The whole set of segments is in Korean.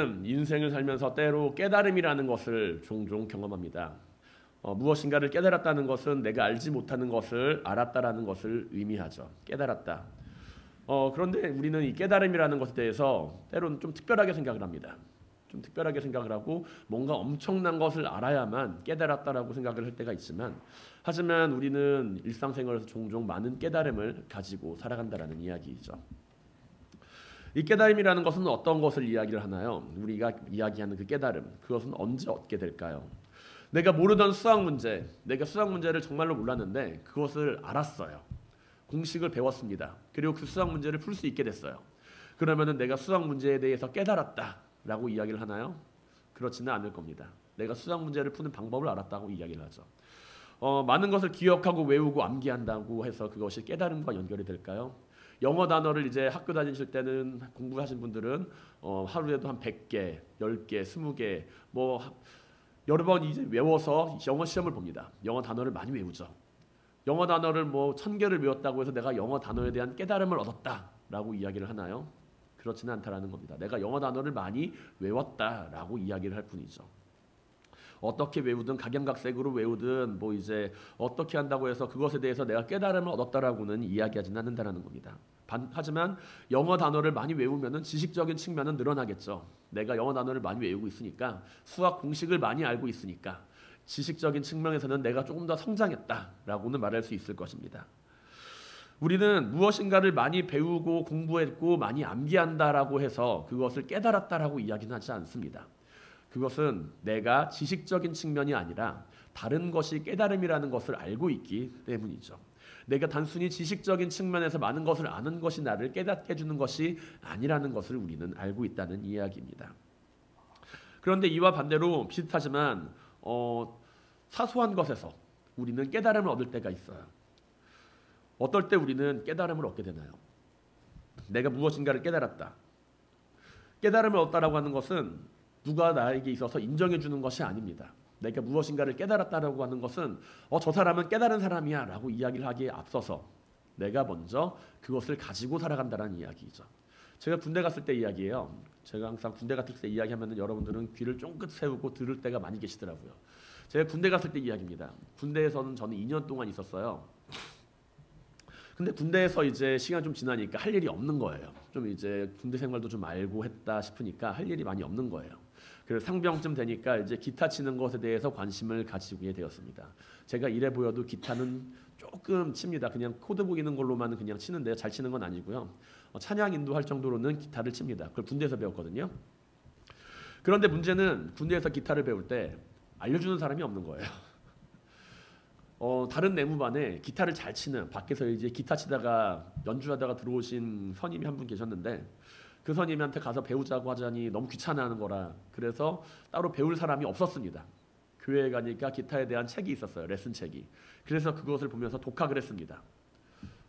우리는 인생을 살면서 때로 깨달음이라는 것을 종종 경험합니다. 무엇인가를 깨달았다는 것은 내가 알지 못하는 것을 알았다라는 것을 의미하죠. 깨달았다. 그런데 우리는 이 깨달음이라는 것에 대해서 때로는 좀 특별하게 생각을 합니다. 좀 특별하게 생각을 하고 뭔가 엄청난 것을 알아야만 깨달았다라고 생각을 할 때가 있지만, 하지만 우리는 일상생활에서 종종 많은 깨달음을 가지고 살아간다라는 이야기이죠. 이 깨달음이라는 것은 어떤 것을 이야기를 하나요? 우리가 이야기하는 그 깨달음, 그것은 언제 얻게 될까요? 내가 모르던 수학 문제, 내가 수학 문제를 정말로 몰랐는데 그것을 알았어요. 공식을 배웠습니다. 그리고 그 수학 문제를 풀 수 있게 됐어요. 그러면은 내가 수학 문제에 대해서 깨달았다라고 이야기를 하나요? 그렇지는 않을 겁니다. 내가 수학 문제를 푸는 방법을 알았다고 이야기를 하죠. 많은 것을 기억하고 외우고 암기한다고 해서 그것이 깨달음과 연결이 될까요? 영어 단어를 이제 학교 다니실 때는 공부하신 분들은 하루에도 한 100개, 10개, 20개 뭐 여러 번 이제 외워서 영어 시험을 봅니다. 영어 단어를 많이 외우죠. 영어 단어를 뭐 1000개를 외웠다고 해서 내가 영어 단어에 대한 깨달음을 얻었다라고 이야기를 하나요? 그렇지는 않다라는 겁니다. 내가 영어 단어를 많이 외웠다라고 이야기를 할 뿐이죠. 어떻게 외우든 각양각색으로 외우든 뭐 이제 어떻게 한다고 해서 그것에 대해서 내가 깨달음을 얻었다라고는 이야기하지는 않는다라는 겁니다. 하지만 영어 단어를 많이 외우면은 지식적인 측면은 늘어나겠죠. 내가 영어 단어를 많이 외우고 있으니까, 수학 공식을 많이 알고 있으니까 지식적인 측면에서는 내가 조금 더 성장했다라고는 말할 수 있을 것입니다. 우리는 무엇인가를 많이 배우고 공부했고 많이 암기한다라고 해서 그것을 깨달았다라고 이야기는 하지 않습니다. 그것은 내가 지식적인 측면이 아니라 다른 것이 깨달음이라는 것을 알고 있기 때문이죠. 내가 단순히 지식적인 측면에서 많은 것을 아는 것이 나를 깨닫게 해주는 것이 아니라는 것을 우리는 알고 있다는 이야기입니다. 그런데 이와 반대로 비슷하지만 사소한 것에서 우리는 깨달음을 얻을 때가 있어요. 어떨 때 우리는 깨달음을 얻게 되나요? 내가 무엇인가를 깨달았다. 깨달음을 얻다라고 하는 것은 누가 나에게 있어서 인정해 주는 것이 아닙니다. 내가 무엇인가를 깨달았다라고 하는 것은 저 사람은 깨달은 사람이야 라고 이야기를 하기에 앞서서 내가 먼저 그것을 가지고 살아간다는 이야기죠. 제가 군대 갔을 때 이야기예요. 제가 항상 군대 갔을 때 이야기하면 여러분들은 귀를 쫑긋 세우고 들을 때가 많이 계시더라고요. 제가 군대 갔을 때 이야기입니다. 군대에서는 저는 2년 동안 있었어요. 근데 군대에서 이제 시간 좀 지나니까 할 일이 없는 거예요. 좀 이제 군대 생활도 좀 알고 했다 싶으니까 할 일이 많이 없는 거예요. 그래서 상병쯤 되니까 이제 기타 치는 것에 대해서 관심을 가지게 되었습니다. 제가 이래 보여도 기타는 조금 칩니다. 그냥 코드 보이는 걸로만 그냥 치는데요. 잘 치는 건 아니고요. 찬양 인도할 정도로는 기타를 칩니다. 그걸 군대에서 배웠거든요. 그런데 문제는 군대에서 기타를 배울 때 알려주는 사람이 없는 거예요. 다른 내무반에 기타를 잘 치는, 밖에서 이제 기타 치다가 연주하다가 들어오신 선임이 한 분 계셨는데, 그 선임한테 가서 배우자고 하자니 너무 귀찮아하는 거라, 그래서 따로 배울 사람이 없었습니다. 교회에 가니까 기타에 대한 책이 있었어요. 레슨 책이. 그래서 그것을 보면서 독학을 했습니다.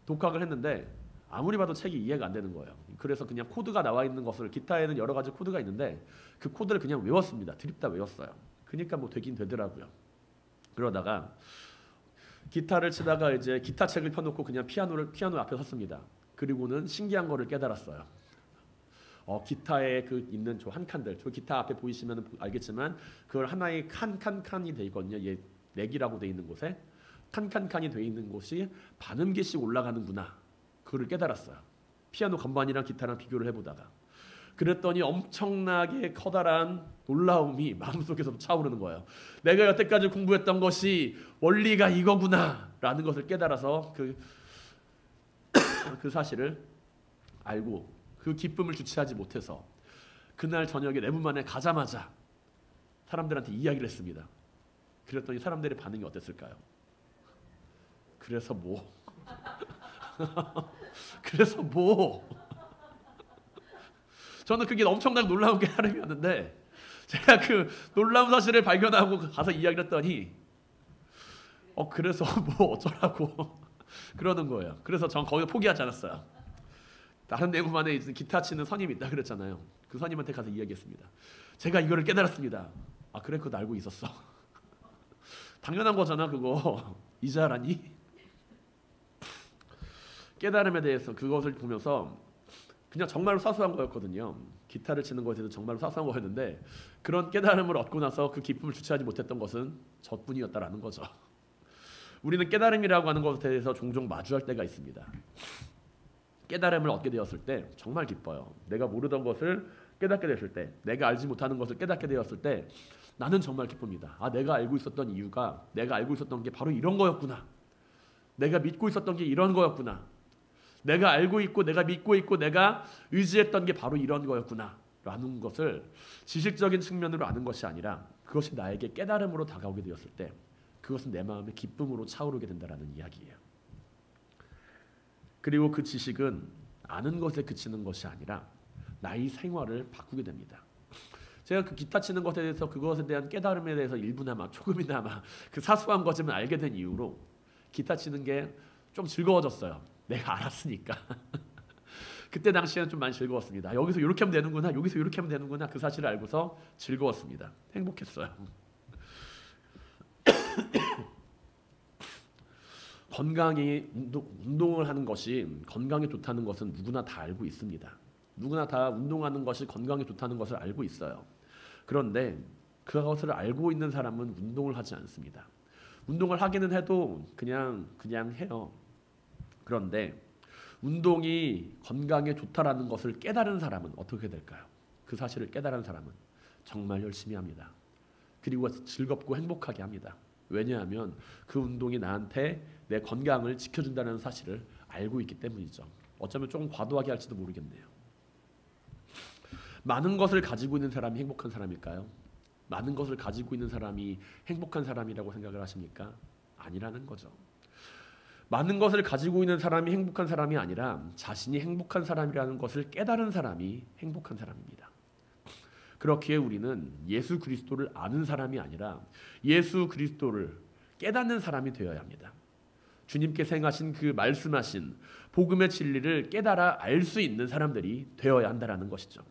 독학을 했는데 아무리 봐도 책이 이해가 안 되는 거예요. 그래서 그냥 코드가 나와 있는 것을, 기타에는 여러 가지 코드가 있는데 그 코드를 그냥 외웠습니다. 드립다 외웠어요. 그러니까 뭐 되긴 되더라고요. 그러다가 기타를 치다가 이제 기타 책을 펴놓고 그냥 피아노 앞에 섰습니다. 그리고는 신기한 거를 깨달았어요. 기타에 그 있는 저 한 칸들, 저 기타 앞에 보이시면 알겠지만 그걸 하나의 칸이 돼 있거든요. 렉이라고 돼 있는 곳에 칸이 돼 있는 곳이 반음계씩 올라가는구나. 그걸 깨달았어요. 피아노 건반이랑 기타랑 비교를 해보다가. 그랬더니 엄청나게 커다란 놀라움이 마음속에서 차오르는 거예요. 내가 여태까지 공부했던 것이 원리가 이거구나 라는 것을 깨달아서 그 사실을 알고 그 기쁨을 주체하지 못해서 그날 저녁에 내무반에 가자마자 사람들한테 이야기를 했습니다. 그랬더니 사람들의 반응이 어땠을까요? 그래서 뭐? 그래서 뭐? 저는 그게 엄청나게 놀라운 깨달음이었는데, 제가 그 놀라운 사실을 발견하고 가서 이야기를 했더니 그래서 뭐 어쩌라고 그러는 거예요. 그래서 전 거기서 포기하지 않았어요. 다른 내부만에 있는 기타 치는 선임이 있다 그랬잖아요. 그 선임한테 가서 이야기했습니다. 제가 이거를 깨달았습니다. 아 그래? 그거 알고 있었어. 당연한 거잖아 그거. 이제 알았니? 깨달음에 대해서 그것을 보면서 그냥 정말로 사소한 거였거든요. 기타를 치는 것에 대해서 정말로 사소한 거였는데 그런 깨달음을 얻고 나서 그 기쁨을 주체하지 못했던 것은 저뿐이었다라는 거죠. 우리는 깨달음이라고 하는 것에 대해서 종종 마주할 때가 있습니다. 깨달음을 얻게 되었을 때 정말 기뻐요. 내가 모르던 것을 깨닫게 됐을 때, 내가 알지 못하는 것을 깨닫게 되었을 때 나는 정말 기쁩니다. 아, 내가 알고 있었던 이유가, 내가 알고 있었던 게 바로 이런 거였구나. 내가 믿고 있었던 게 이런 거였구나. 내가 알고 있고 내가 믿고 있고 내가 의지했던 게 바로 이런 거였구나 라는 것을 지식적인 측면으로 아는 것이 아니라 그것이 나에게 깨달음으로 다가오게 되었을 때 그것은 내 마음의 기쁨으로 차오르게 된다는 이야기예요. 그리고 그 지식은 아는 것에 그치는 것이 아니라 나의 생활을 바꾸게 됩니다. 제가 그 기타 치는 것에 대해서 그것에 대한 깨달음에 대해서 일부나마 조금이나마 그 사소한 것임을 알게 된 이후로 기타 치는 게 좀 즐거워졌어요. 내가 알았으니까. 그때 당시에는 좀 많이 즐거웠습니다. 여기서 이렇게 하면 되는구나, 여기서 이렇게 하면 되는구나 그 사실을 알고서 즐거웠습니다. 행복했어요. 건강히 운동을 하는 것이 건강에 좋다는 것은 누구나 다 알고 있습니다. 누구나 다 운동하는 것이 건강에 좋다는 것을 알고 있어요. 그런데 그것을 알고 있는 사람은 운동을 하지 않습니다. 운동을 하기는 해도 그냥 해요. 그런데 운동이 건강에 좋다라는 것을 깨달은 사람은 어떻게 될까요? 그 사실을 깨달은 사람은 정말 열심히 합니다. 그리고 즐겁고 행복하게 합니다. 왜냐하면 그 운동이 나한테 내 건강을 지켜준다는 사실을 알고 있기 때문이죠. 어쩌면 조금 과도하게 할지도 모르겠네요. 많은 것을 가지고 있는 사람이 행복한 사람일까요? 많은 것을 가지고 있는 사람이 행복한 사람이라고 생각을 하십니까? 아니라는 거죠. 많은 것을 가지고 있는 사람이 행복한 사람이 아니라 자신이 행복한 사람이라는 것을 깨달은 사람이 행복한 사람입니다. 그렇기에 우리는 예수 그리스도를 아는 사람이 아니라 예수 그리스도를 깨닫는 사람이 되어야 합니다. 주님께서 행하신 그 말씀하신 복음의 진리를 깨달아 알 수 있는 사람들이 되어야 한다는 것이죠.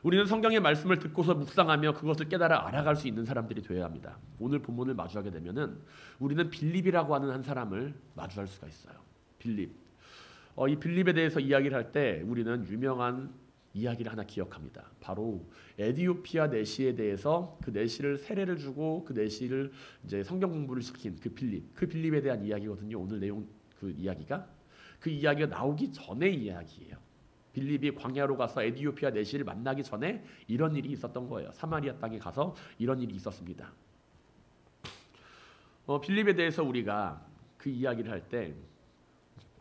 우리는 성경의 말씀을 듣고서 묵상하며 그것을 깨달아 알아갈 수 있는 사람들이 되어야 합니다. 오늘 본문을 마주하게 되면은 우리는 빌립이라고 하는 한 사람을 마주할 수가 있어요. 빌립. 이 빌립에 대해서 이야기를 할 때 우리는 유명한 이야기를 하나 기억합니다. 바로 에디오피아 내시에 대해서 그 내시를 세례를 주고 그 내시를 이제 성경 공부를 시킨 그 빌립에 대한 이야기거든요. 오늘 내용 그 이야기가 나오기 전의 이야기예요. 빌립이 광야로 가서 에디오피아 내시를 만나기 전에 이런 일이 있었던 거예요. 사마리아 땅에 가서 이런 일이 있었습니다. 빌립에 대해서 우리가 그 이야기를 할 때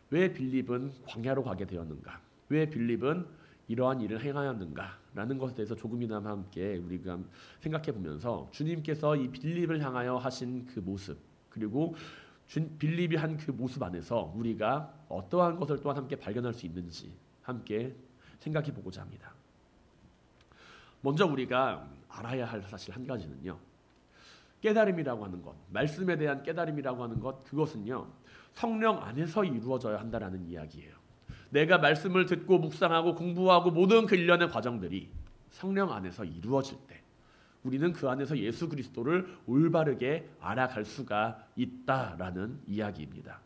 왜 빌립은 광야로 가게 되었는가? 왜 빌립은 이러한 일을 행하였는가? 라는 것에 대해서 조금이나마 함께 우리가 생각해 보면서 주님께서 이 빌립을 향하여 하신 그 모습 그리고 빌립이 한 그 모습 안에서 우리가 어떠한 것을 또한 함께 발견할 수 있는지 함께 생각해 보고자 합니다. 먼저 우리가 알아야 할 사실 한 가지는요. 깨달음이라고 하는 것, 말씀에 대한 깨달음이라고 하는 것, 그것은요. 성령 안에서 이루어져야 한다는 이야기예요. 내가 말씀을 듣고 묵상하고 공부하고 모든 그 일련의 과정들이 성령 안에서 이루어질 때 우리는 그 안에서 예수 그리스도를 올바르게 알아갈 수가 있다라는 이야기입니다.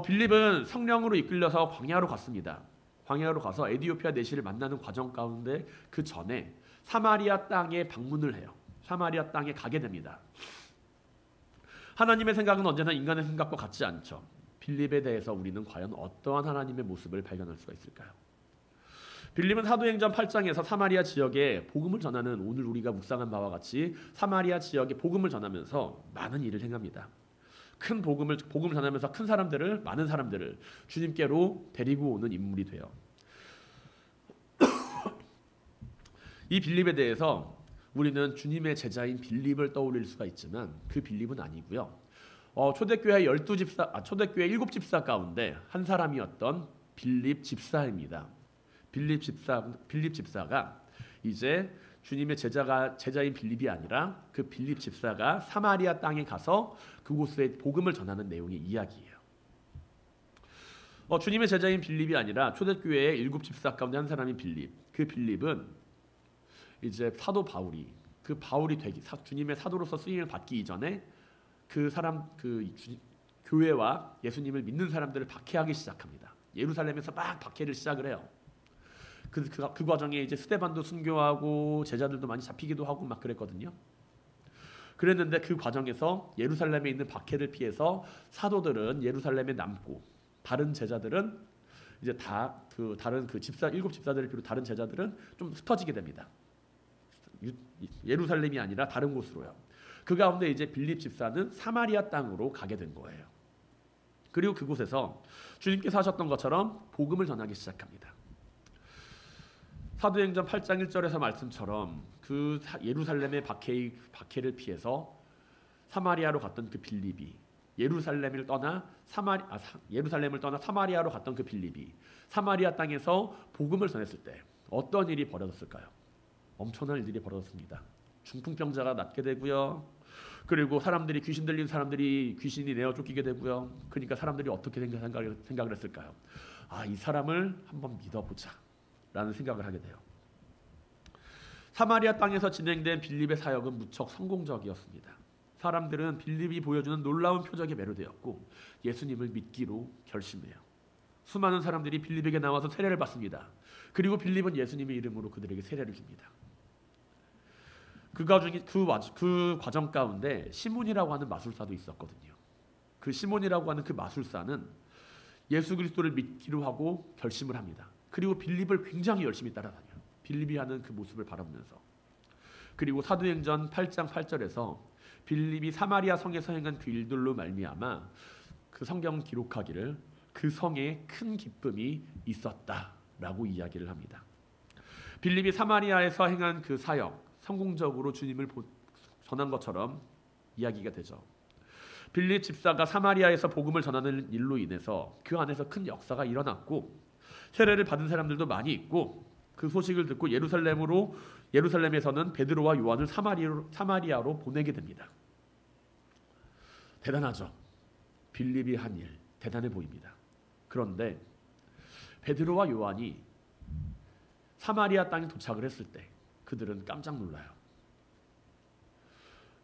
빌립은 성령으로 이끌려서 광야로 갔습니다. 광야로 가서 에디오피아 내시를 만나는 과정 가운데 그 전에 사마리아 땅에 방문을 해요. 사마리아 땅에 가게 됩니다. 하나님의 생각은 언제나 인간의 생각과 같지 않죠. 빌립에 대해서 우리는 과연 어떠한 하나님의 모습을 발견할 수가 있을까요? 빌립은 사도행전 8장에서 사마리아 지역에 복음을 전하는 오늘 우리가 묵상한 바와 같이 사마리아 지역에 복음을 전하면서 많은 일을 행합니다. 큰 복음을 전하면서 많은 사람들을 주님께로 데리고 오는 인물이 돼요. 이 빌립에 대해서 우리는 주님의 제자인 빌립을 떠올릴 수가 있지만 그 빌립은 아니고요. 초대교회 7집사 가운데 한 사람이었던 빌립 집사입니다. 빌립 집사가 이제 주님의 제자인 빌립이 아니라 그 빌립 집사가 사마리아 땅에 가서 그곳에 복음을 전하는 내용의 이야기예요. 주님의 제자인 빌립이 아니라 초대교회의 7집사 가운데 한 사람인 빌립. 그 빌립은 이제 사도 바울이 주님의 사도로서 쓰임을 받기 이전에 교회와 예수님을 믿는 사람들을 박해하기 시작합니다. 예루살렘에서 막 박해를 시작을 해요. 그 과정에 이제 스데반도 순교하고 제자들도 많이 잡히기도 하고 막 그랬거든요. 그랬는데 그 과정에서 예루살렘에 있는 박해를 피해서 사도들은 예루살렘에 남고 다른 제자들은 이제 다 그 다른 그 집사 일곱 집사들을 비롯 다른 제자들은 좀 흩어지게 됩니다. 예루살렘이 아니라 다른 곳으로요. 그 가운데 이제 빌립 집사는 사마리아 땅으로 가게 된 거예요. 그리고 그곳에서 주님께서 하셨던 것처럼 복음을 전하기 시작합니다. 사도행전 8장 1절에서 말씀처럼 그 예루살렘의 박해를 피해서 사마리아로 갔던 그 빌립이 예루살렘을 떠나 사마리아로 갔던 그 빌립이 사마리아 땅에서 복음을 전했을 때 어떤 일이 벌어졌을까요? 엄청난 일들이 벌어졌습니다. 중풍병자가 낫게 되고요. 그리고 사람들이 귀신 들린 사람들이 귀신이 내어 쫓기게 되고요. 그러니까 사람들이 어떻게 생각을 했을까요? 이 사람을 한번 믿어보자 라는 생각을 하게 돼요. 사마리아 땅에서 진행된 빌립의 사역은 무척 성공적이었습니다. 사람들은 빌립이 보여주는 놀라운 표적에 매료되었고 예수님을 믿기로 결심해요. 수많은 사람들이 빌립에게 나와서 세례를 받습니다. 그리고 빌립은 예수님의 이름으로 그들에게 세례를 줍니다. 그 과정 가운데 시몬이라고 하는 마술사도 있었거든요. 그 시몬이라고 하는 그 마술사는 예수 그리스도를 믿기로 하고 결심을 합니다. 그리고 빌립을 굉장히 열심히 따라다녀요. 빌립이 하는 그 모습을 바라보면서. 그리고 사도행전 8장 8절에서 빌립이 사마리아 성에서 행한 그 일들로 말미암아 그 성경은 기록하기를 그 성에 큰 기쁨이 있었다라고 이야기를 합니다. 빌립이 사마리아에서 행한 그 사역, 성공적으로 주님을 전한 것처럼 이야기가 되죠. 빌립 집사가 사마리아에서 복음을 전하는 일로 인해서 그 안에서 큰 역사가 일어났고 세례를 받은 사람들도 많이 있고 그 소식을 듣고 예루살렘에서는 베드로와 요한을 사마리아로 보내게 됩니다. 대단하죠. 빌립이 한 일 대단해 보입니다. 그런데 베드로와 요한이 사마리아 땅에 도착을 했을 때 그들은 깜짝 놀라요.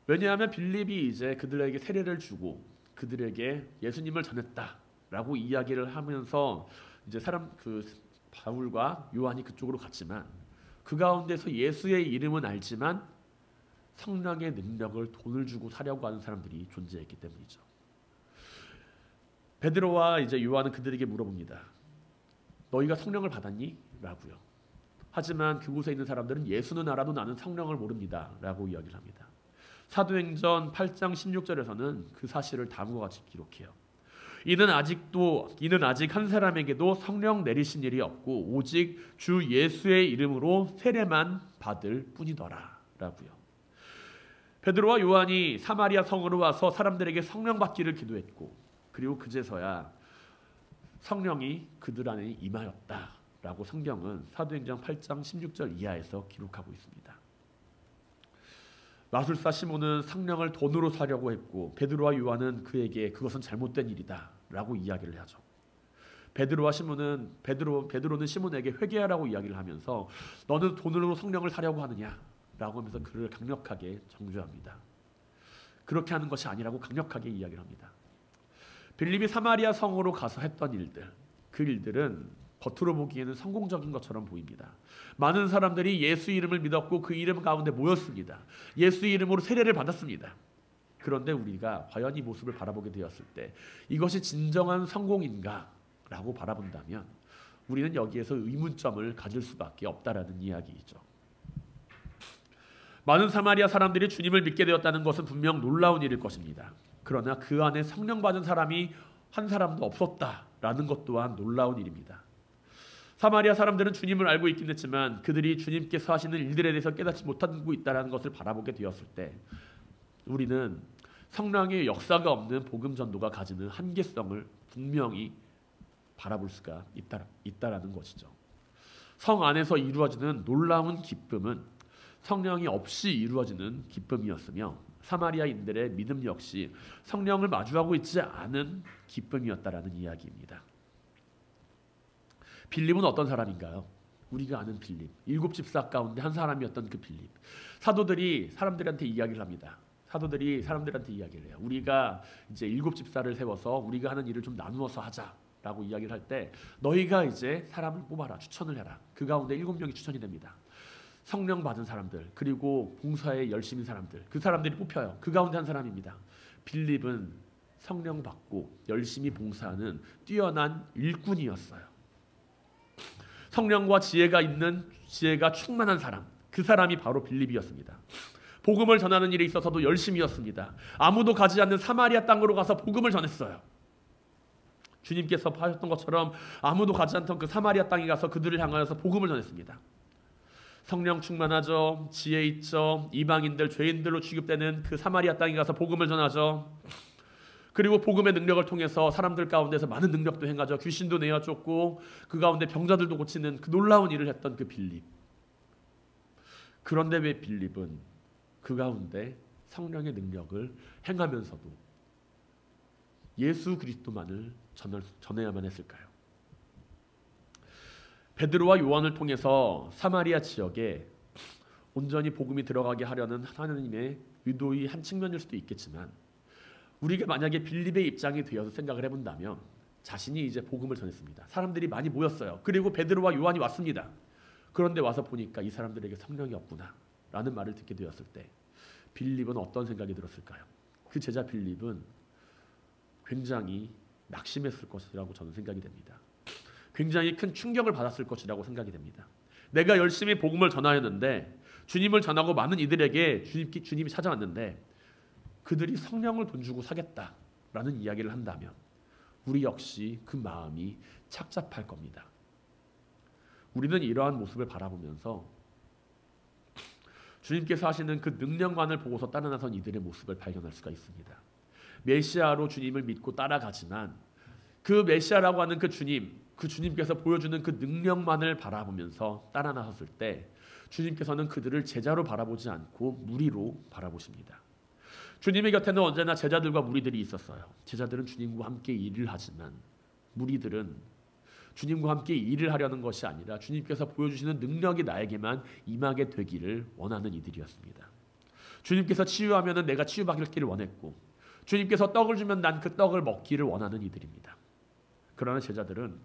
왜냐하면 빌립이 이제 그들에게 세례를 주고 그들에게 예수님을 전했다라고 이야기를 하면서 이제 바울과 요한이 그쪽으로 갔지만 그 가운데서 예수의 이름은 알지만 성령의 능력을 돈을 주고 사려고 하는 사람들이 존재했기 때문이죠. 베드로와 이제 요한은 그들에게 물어봅니다. 너희가 성령을 받았니? 라고요. 하지만 그곳에 있는 사람들은 예수는 알아도 나는 성령을 모릅니다. 라고 이야기를 합니다. 사도행전 8장 16절에서는 그 사실을 다음과 같이 기록해요. 이는 아직 한 사람에게도 성령 내리신 일이 없고 오직 주 예수의 이름으로 세례만 받을 뿐이더라 라고요. 베드로와 요한이 사마리아 성으로 와서 사람들에게 성령 받기를 기도했고 그리고 그제서야 성령이 그들 안에 임하였다라고 성경은 사도행전 8장 16절 이하에서 기록하고 있습니다. 마술사 시몬은 성령을 돈으로 사려고 했고 베드로와 요한은 그에게 그것은 잘못된 일이다 라고 이야기를 하죠. 베드로는 시몬에게 회개하라고 이야기를 하면서 너는 돈으로 성령을 사려고 하느냐 라고 하면서 그를 강력하게 정죄합니다. 그렇게 하는 것이 아니라고 강력하게 이야기를 합니다. 빌립이 사마리아 성으로 가서 했던 일들, 그 일들은 겉으로 보기에는 성공적인 것처럼 보입니다. 많은 사람들이 예수 이름을 믿었고 그 이름 가운데 모였습니다. 예수 이름으로 세례를 받았습니다. 그런데 우리가 과연 이 모습을 바라보게 되었을 때 이것이 진정한 성공인가? 라고 바라본다면 우리는 여기에서 의문점을 가질 수밖에 없다라는 이야기이죠. 많은 사마리아 사람들이 주님을 믿게 되었다는 것은 분명 놀라운 일일 것입니다. 그러나 그 안에 성령 받은 사람이 한 사람도 없었다라는 것 또한 놀라운 일입니다. 사마리아 사람들은 주님을 알고 있긴 했지만 그들이 주님께서 하시는 일들에 대해서 깨닫지 못하고 있다는 것을 바라보게 되었을 때 우리는 성령의 역사가 없는 복음 전도가 가지는 한계성을 분명히 바라볼 수가 있다라는 것이죠. 성 안에서 이루어지는 놀라운 기쁨은 성령이 없이 이루어지는 기쁨이었으며 사마리아인들의 믿음 역시 성령을 마주하고 있지 않은 기쁨이었다라는 이야기입니다. 빌립은 어떤 사람인가요? 우리가 아는 빌립, 7 집사 가운데 한 사람이었던 그 빌립. 사도들이 사람들한테 이야기를 합니다. 사도들이 사람들한테 이야기를 해요. 우리가 이제 7 집사를 세워서 우리가 하는 일을 좀 나누어서 하자. 라고 이야기를 할 때 너희가 이제 사람을 뽑아라, 추천을 해라. 그 가운데 7명이 추천이 됩니다. 성령 받은 사람들, 그리고 봉사에 열심인 사람들, 그 사람들이 뽑혀요. 그 가운데 한 사람입니다. 빌립은 성령 받고 열심히 봉사하는 뛰어난 일꾼이었어요. 성령과 지혜가 충만한 사람, 그 사람이 바로 빌립이었습니다. 복음을 전하는 일에 있어서도 열심이었습니다. 아무도 가지 않는 사마리아 땅으로 가서 복음을 전했어요. 주님께서 하셨던 것처럼 아무도 가지 않던 그 사마리아 땅에 가서 그들을 향하여서 복음을 전했습니다. 성령 충만하죠. 지혜 있죠. 이방인들, 죄인들로 취급되는 그 사마리아 땅에 가서 복음을 전하죠. 그리고 복음의 능력을 통해서 사람들 가운데서 많은 능력도 행하죠. 귀신도 내어 쫓고 그 가운데 병자들도 고치는 그 놀라운 일을 했던 그 빌립. 그런데 왜 빌립은 그 가운데 성령의 능력을 행하면서도 예수 그리스도만을 전해야만 했을까요? 베드로와 요한을 통해서 사마리아 지역에 온전히 복음이 들어가게 하려는 하나님의 의도의 한 측면일 수도 있겠지만, 우리가 만약에 빌립의 입장이 되어서 생각을 해본다면 자신이 이제 복음을 전했습니다. 사람들이 많이 모였어요. 그리고 베드로와 요한이 왔습니다. 그런데 와서 보니까 이 사람들에게 성령이 없구나 라는 말을 듣게 되었을 때 빌립은 어떤 생각이 들었을까요? 그 제자 빌립은 굉장히 낙심했을 것이라고 저는 생각이 됩니다. 굉장히 큰 충격을 받았을 것이라고 생각이 됩니다. 내가 열심히 복음을 전하였는데, 주님을 전하고 많은 이들에게 주님이 찾아왔는데 그들이 성령을 돈 주고 사겠다라는 이야기를 한다면 우리 역시 그 마음이 착잡할 겁니다. 우리는 이러한 모습을 바라보면서 주님께서 하시는 그 능력만을 보고서 따라 나선 이들의 모습을 발견할 수가 있습니다. 메시아로 주님을 믿고 따라가지만 그 메시아라고 하는 그 주님께서 보여주는 그 능력만을 바라보면서 따라 나섰을 때 주님께서는 그들을 제자로 바라보지 않고 무리로 바라보십니다. 주님의 곁에는 언제나 제자들과 무리들이 있었어요. 제자들은 주님과 함께 일을 하지만 무리들은 주님과 함께 일을 하려는 것이 아니라 주님께서 보여주시는 능력이 나에게만 임하게 되기를 원하는 이들이었습니다. 주님께서 치유하면 내가 치유받기를 원했고, 주님께서 떡을 주면 난 그 떡을 먹기를 원하는 이들입니다. 그러나 제자들은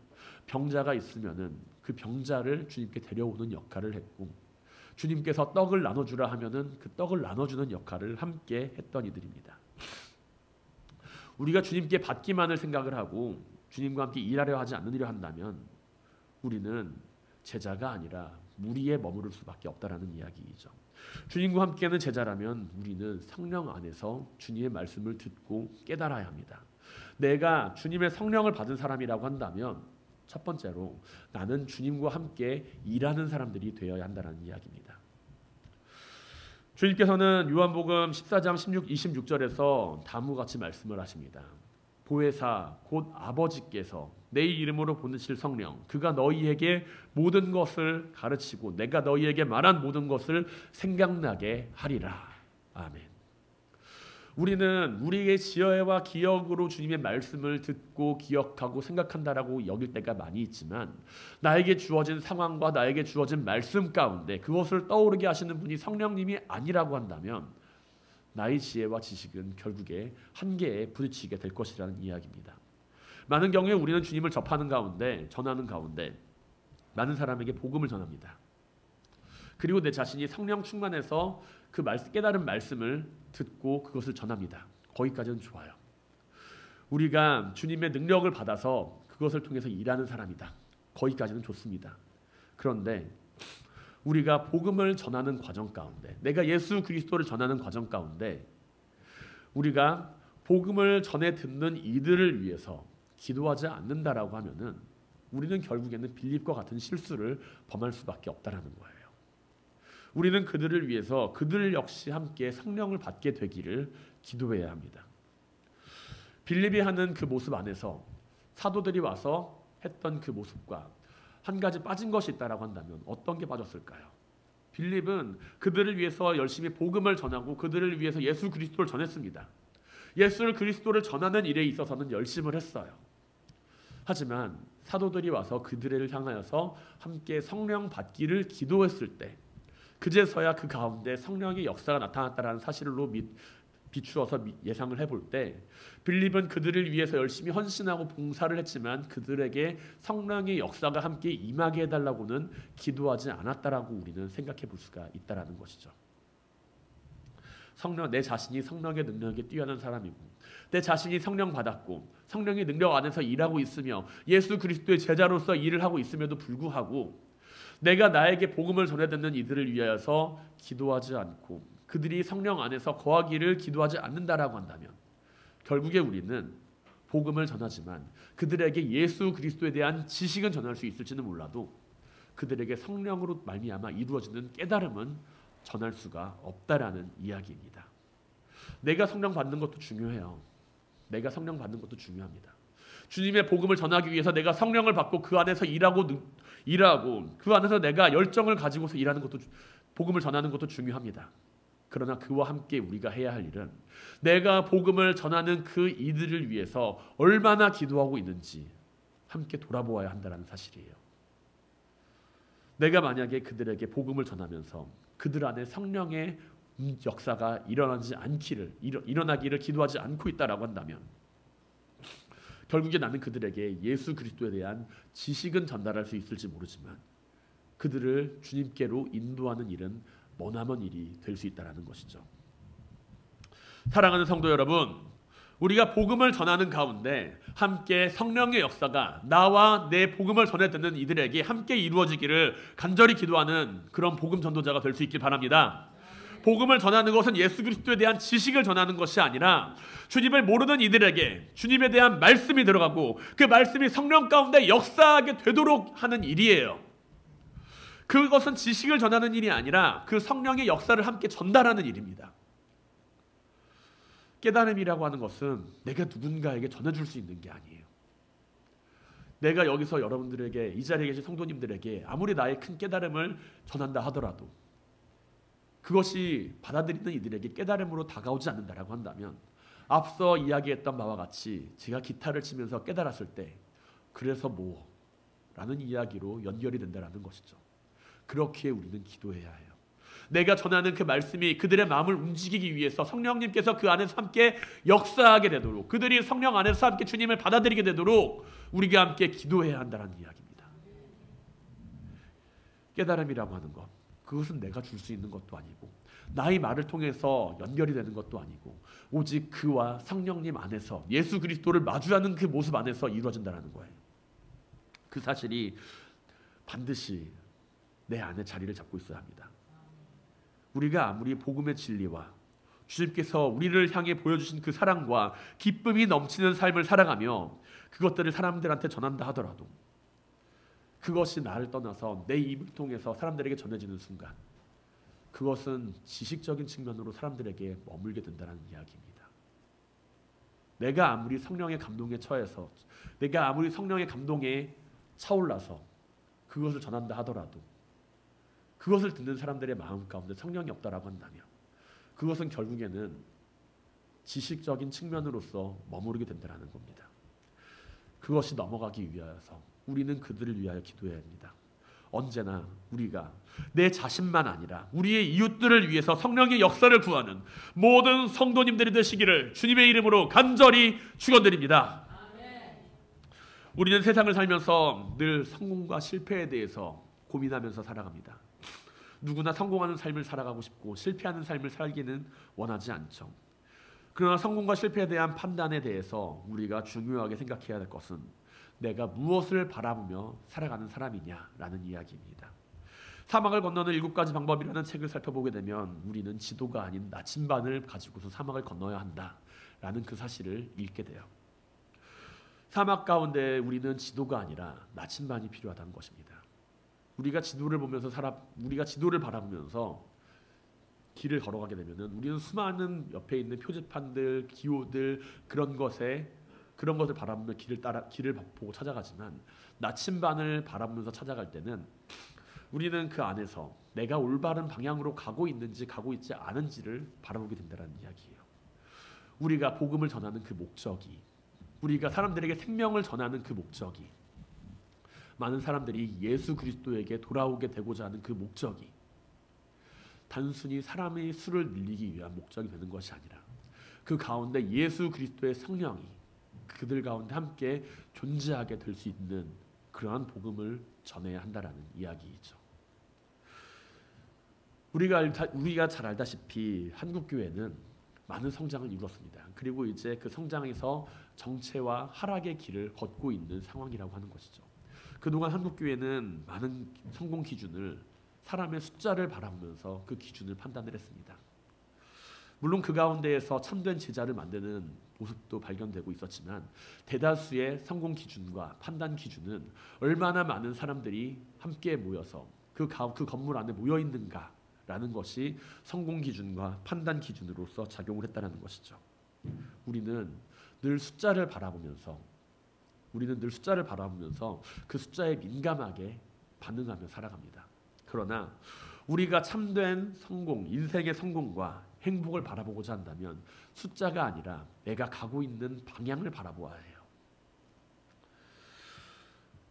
병자가 있으면은 그 병자를 주님께 데려오는 역할을 했고, 주님께서 떡을 나눠주라 하면은 그 떡을 나눠주는 역할을 함께 했던 이들입니다. 우리가 주님께 받기만을 생각을 하고 주님과 함께 일하려 하지 않으려 한다면 우리는 제자가 아니라 무리에 머무를 수밖에 없다라는 이야기이죠. 주님과 함께하는 제자라면 우리는 성령 안에서 주님의 말씀을 듣고 깨달아야 합니다. 내가 주님의 성령을 받은 사람이라고 한다면 첫 번째로 나는 주님과 함께 일하는 사람들이 되어야 한다는 이야기입니다. 주님께서는 요한복음 14장 26절에서 다음과 같이 말씀을 하십니다. 보혜사 곧 아버지께서 내 이름으로 보내실 성령, 그가 너희에게 모든 것을 가르치고 내가 너희에게 말한 모든 것을 생각나게 하리라. 아멘. 우리는 우리의 지혜와 기억으로 주님의 말씀을 듣고 기억하고 생각한다라고 여길 때가 많이 있지만, 나에게 주어진 상황과 나에게 주어진 말씀 가운데 그것을 떠오르게 하시는 분이 성령님이 아니라고 한다면 나의 지혜와 지식은 결국에 한계에 부딪히게 될 것이라는 이야기입니다. 많은 경우에 우리는 주님을 전하는 가운데 많은 사람에게 복음을 전합니다. 그리고 내 자신이 성령 충만해서 그 깨달은 말씀을 듣고 그것을 전합니다. 거기까지는 좋아요. 우리가 주님의 능력을 받아서 그것을 통해서 일하는 사람이다. 거기까지는 좋습니다. 그런데 우리가 복음을 전하는 과정 가운데, 내가 예수 그리스도를 전하는 과정 가운데 우리가 복음을 전해 듣는 이들을 위해서 기도하지 않는다라고 하면은 우리는 결국에는 빌립과 같은 실수를 범할 수밖에 없다라는 거예요. 우리는 그들을 위해서 그들 역시 함께 성령을 받게 되기를 기도해야 합니다. 빌립이 하는 그 모습 안에서 사도들이 와서 했던 그 모습과 한 가지 빠진 것이 있다라고 한다면 어떤 게 빠졌을까요? 빌립은 그들을 위해서 열심히 복음을 전하고 그들을 위해서 예수 그리스도를 전했습니다. 예수 그리스도를 전하는 일에 있어서는 열심을 했어요. 하지만 사도들이 와서 그들을 향하여서 함께 성령 받기를 기도했을 때 그제서야 그 가운데 성령의 역사가 나타났다는 사실로 비추어서 예상을 해볼 때 빌립은 그들을 위해서 열심히 헌신하고 봉사를 했지만 그들에게 성령의 역사가 함께 임하게 해달라고는 기도하지 않았다라고 우리는 생각해 볼 수가 있다라는 것이죠. 내 자신이 성령의 능력에 뛰어난 사람이고 내 자신이 성령 받았고 성령의 능력 안에서 일하고 있으며 예수 그리스도의 제자로서 일을 하고 있음에도 불구하고 내가 나에게 복음을 전해 듣는 이들을 위하여서 기도하지 않고 그들이 성령 안에서 거하기를 기도하지 않는다라고 한다면 결국에 우리는 복음을 전하지만 그들에게 예수 그리스도에 대한 지식은 전할 수 있을지는 몰라도 그들에게 성령으로 말미암아 이루어지는 깨달음은 전할 수가 없다라는 이야기입니다. 내가 성령 받는 것도 중요해요. 내가 성령 받는 것도 중요합니다. 주님의 복음을 전하기 위해서 내가 성령을 받고 그 안에서 일하고 그 안에서 내가 열정을 가지고서 일하는 것도 복음을 전하는 것도 중요합니다. 그러나 그와 함께 우리가 해야 할 일은 내가 복음을 전하는 그 이들을 위해서 얼마나 기도하고 있는지 함께 돌아보아야 한다는 사실이에요. 내가 만약에 그들에게 복음을 전하면서 그들 안에 성령의 역사가 일어나기를 기도하지 않고 있다라고 한다면 결국에 나는 그들에게 예수 그리스도에 대한 지식은 전달할 수 있을지 모르지만 그들을 주님께로 인도하는 일은 머나먼 일이 될 수 있다는 것이죠. 사랑하는 성도 여러분, 우리가 복음을 전하는 가운데 함께 성령의 역사가 나와 내 복음을 전해 듣는 이들에게 함께 이루어지기를 간절히 기도하는 그런 복음 전도자가 될 수 있길 바랍니다. 복음을 전하는 것은 예수 그리스도에 대한 지식을 전하는 것이 아니라 주님을 모르는 이들에게 주님에 대한 말씀이 들어가고 그 말씀이 성령 가운데 역사하게 되도록 하는 일이에요. 그것은 지식을 전하는 일이 아니라 그 성령의 역사를 함께 전달하는 일입니다. 깨달음이라고 하는 것은 내가 누군가에게 전해줄 수 있는 게 아니에요. 내가 여기서 여러분들에게 이 자리에 계신 성도님들에게 아무리 나의 큰 깨달음을 전한다 하더라도 그것이 받아들이는 이들에게 깨달음으로 다가오지 않는다라고 한다면 앞서 이야기했던 바와 같이 제가 기타를 치면서 깨달았을 때 그래서 뭐? 라는 이야기로 연결이 된다는 것이죠. 그렇게 우리는 기도해야 해요. 내가 전하는 그 말씀이 그들의 마음을 움직이기 위해서 성령님께서 그 안에서 함께 역사하게 되도록 그들이 성령 안에서 함께 주님을 받아들이게 되도록 우리가 함께 기도해야 한다는 이야기입니다. 깨달음이라고 하는 것 그것은 내가 줄 수 있는 것도 아니고 나의 말을 통해서 연결이 되는 것도 아니고 오직 그와 성령님 안에서 예수 그리스도를 마주하는 그 모습 안에서 이루어진다는 거예요. 그 사실이 반드시 내 안에 자리를 잡고 있어야 합니다. 우리가 아무리 복음의 진리와 주님께서 우리를 향해 보여주신 그 사랑과 기쁨이 넘치는 삶을 살아가며 그것들을 사람들한테 전한다 하더라도 그것이 나를 떠나서 내 입을 통해서 사람들에게 전해지는 순간 그것은 지식적인 측면으로 사람들에게 머물게 된다는 이야기입니다. 내가 아무리 성령의 감동에 처해서 내가 아무리 성령의 감동에 차올라서 그것을 전한다 하더라도 그것을 듣는 사람들의 마음 가운데 성령이 없다라고 한다면 그것은 결국에는 지식적인 측면으로서 머무르게 된다는 겁니다. 그것이 넘어가기 위하여서 우리는 그들을 위하여 기도해야 합니다. 언제나 우리가 내 자신만 아니라 우리의 이웃들을 위해서 성령의 역사를 구하는 모든 성도님들이 되시기를 주님의 이름으로 간절히 축원드립니다. 우리는 세상을 살면서 늘 성공과 실패에 대해서 고민하면서 살아갑니다. 누구나 성공하는 삶을 살아가고 싶고 실패하는 삶을 살기는 원하지 않죠. 그러나 성공과 실패에 대한 판단에 대해서 우리가 중요하게 생각해야 할 것은 내가 무엇을 바라보며 살아가는 사람이냐라는 이야기입니다. 사막을 건너는 7가지 방법이라는 책을 살펴보게 되면 우리는 지도가 아닌 나침반을 가지고서 사막을 건너야 한다라는 그 사실을 읽게 돼요. 사막 가운데 우리는 지도가 아니라 나침반이 필요하다는 것입니다. 우리가 지도를 바라보면서 길을 걸어가게 되면은 우리는 수많은 옆에 있는 표지판들, 기호들 그런 것을 바라보며 길을 보고 찾아가지만 나침반을 바라보면서 찾아갈 때는 우리는 그 안에서 내가 올바른 방향으로 가고 있는지 가고 있지 않은지를 바라보게 된다는 이야기예요. 우리가 복음을 전하는 그 목적이 우리가 사람들에게 생명을 전하는 그 목적이 많은 사람들이 예수 그리스도에게 돌아오게 되고자 하는 그 목적이 단순히 사람의 수를 늘리기 위한 목적이 되는 것이 아니라 그 가운데 예수 그리스도의 성령이 그들 가운데 함께 존재하게 될 수 있는 그러한 복음을 전해야 한다라는 이야기이죠. 우리가 잘 알다시피 한국 교회는 많은 성장을 이루었습니다. 그리고 이제 그 성장에서 정체와 하락의 길을 걷고 있는 상황이라고 하는 것이죠. 그동안 한국 교회는 많은 성공 기준을 사람의 숫자를 바라보면서 그 기준을 판단을 했습니다. 물론 그 가운데에서 참된 제자를 만드는 모습도 발견되고 있었지만 대다수의 성공 기준과 판단 기준은 얼마나 많은 사람들이 함께 모여서 그 건물 안에 모여 있는가라는 것이 성공 기준과 판단 기준으로서 작용을 했다는 것이죠. 우리는 늘 숫자를 바라보면서 그 숫자에 민감하게 반응하며 살아갑니다. 그러나 우리가 참된 성공, 인생의 성공과 행복을 바라보고자 한다면 숫자가 아니라 내가 가고 있는 방향을 바라보아야 해요.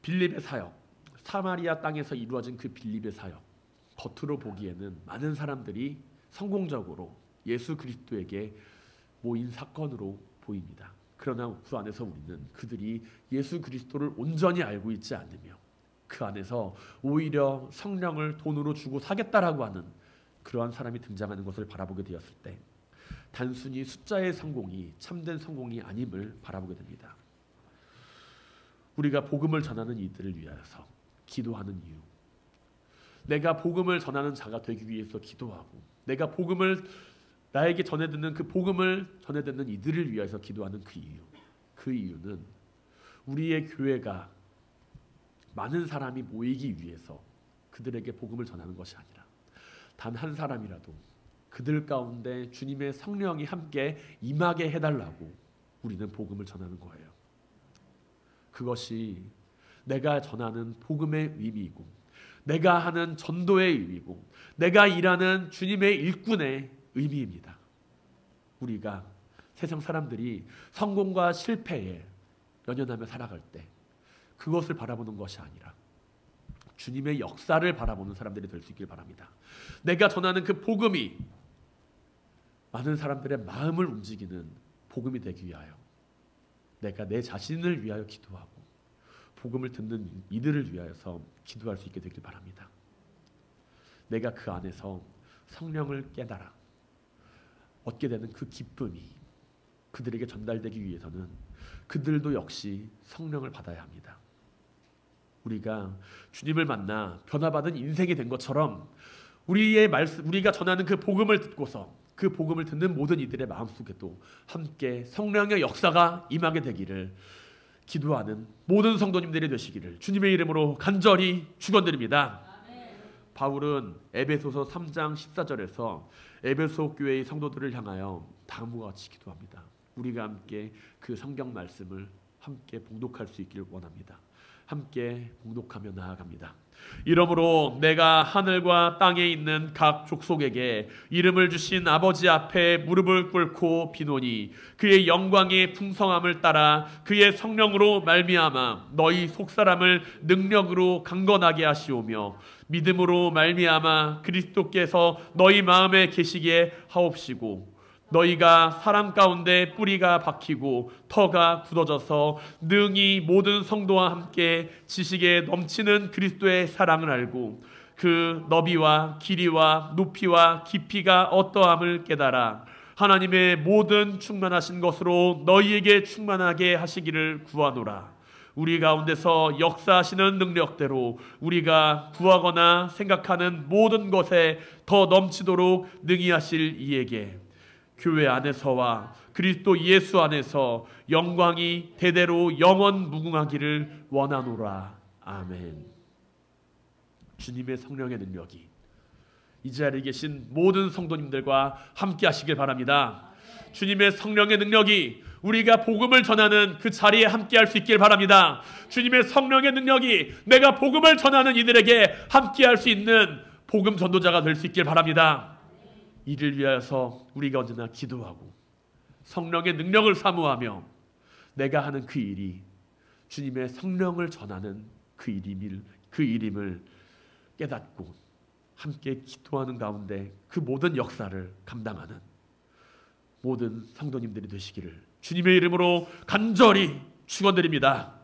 빌립의 사역, 사마리아 땅에서 이루어진 그 빌립의 사역, 겉으로 보기에는 많은 사람들이 성공적으로 예수 그리스도에게 모인 사건으로 보입니다. 그러나 그 안에서 우리는 그들이 예수 그리스도를 온전히 알고 있지 않으며 그 안에서 오히려 성령을 돈으로 주고 사겠다라고 하는 그러한 사람이 등장하는 것을 바라보게 되었을 때 단순히 숫자의 성공이 참된 성공이 아님을 바라보게 됩니다. 우리가 복음을 전하는 이들을 위하여서 기도하는 이유, 내가 복음을 전하는 자가 되기 위해서 기도하고 내가 복음을 나에게 전해듣는 그 복음을 전해듣는 이들을 위해서 기도하는 그 이유는 우리의 교회가 많은 사람이 모이기 위해서 그들에게 복음을 전하는 것이 아니라 단 한 사람이라도 그들 가운데 주님의 성령이 함께 임하게 해달라고 우리는 복음을 전하는 거예요. 그것이 내가 전하는 복음의 의미이고 내가 하는 전도의 의미고 내가 일하는 주님의 일꾼의 의미입니다. 우리가 세상 사람들이 성공과 실패에 연연하며 살아갈 때 그것을 바라보는 것이 아니라 주님의 역사를 바라보는 사람들이 될 수 있길 바랍니다. 내가 전하는 그 복음이 많은 사람들의 마음을 움직이는 복음이 되기 위하여 내가 내 자신을 위하여 기도하고 복음을 듣는 이들을 위하여서 기도할 수 있게 되길 바랍니다. 내가 그 안에서 성령을 깨달아 얻게 되는 그 기쁨이 그들에게 전달되기 위해서는 그들도 역시 성령을 받아야 합니다. 우리가 주님을 만나 변화받은 인생이 된 것처럼 우리가 전하는 그 복음을 듣고서 그 복음을 듣는 모든 이들의 마음속에도 함께 성령의 역사가 임하게 되기를 기도하는 모든 성도님들이 되시기를 주님의 이름으로 간절히 축원드립니다. 바울은 에베소서 3장 14절에서 에베소 교회의 성도들을 향하여 다음과 같이 기도합니다. 우리가 함께 그 성경 말씀을 함께 봉독할 수 있기를 원합니다. 함께 봉독하며 나아갑니다. 이러므로 내가 하늘과 땅에 있는 각 족속에게 이름을 주신 아버지 앞에 무릎을 꿇고 비노니 그의 영광의 풍성함을 따라 그의 성령으로 말미암아 너희 속사람을 능력으로 강건하게 하시오며 믿음으로 말미암아 그리스도께서 너희 마음에 계시게 하옵시고 너희가 사람 가운데 뿌리가 박히고 터가 굳어져서 능히 모든 성도와 함께 지식에 넘치는 그리스도의 사랑을 알고 그 너비와 길이와 높이와 깊이가 어떠함을 깨달아 하나님의 모든 충만하신 것으로 너희에게 충만하게 하시기를 구하노라. 우리 가운데서 역사하시는 능력대로 우리가 구하거나 생각하는 모든 것에 더 넘치도록 능히 하실 이에게 교회 안에서와 그리스도 예수 안에서 영광이 대대로 영원 무궁하기를 원하노라. 아멘. 주님의 성령의 능력이 이 자리에 계신 모든 성도님들과 함께 하시길 바랍니다. 주님의 성령의 능력이 우리가 복음을 전하는 그 자리에 함께 할 수 있길 바랍니다. 주님의 성령의 능력이 내가 복음을 전하는 이들에게 함께 할 수 있는 복음 전도자가 될 수 있길 바랍니다. 이를 위하여서 우리가 언제나 기도하고 성령의 능력을 사모하며 내가 하는 그 일이 주님의 성령을 전하는 그 일임을 깨닫고 함께 기도하는 가운데 그 모든 역사를 감당하는 모든 성도님들이 되시기를 주님의 이름으로 간절히 축원드립니다.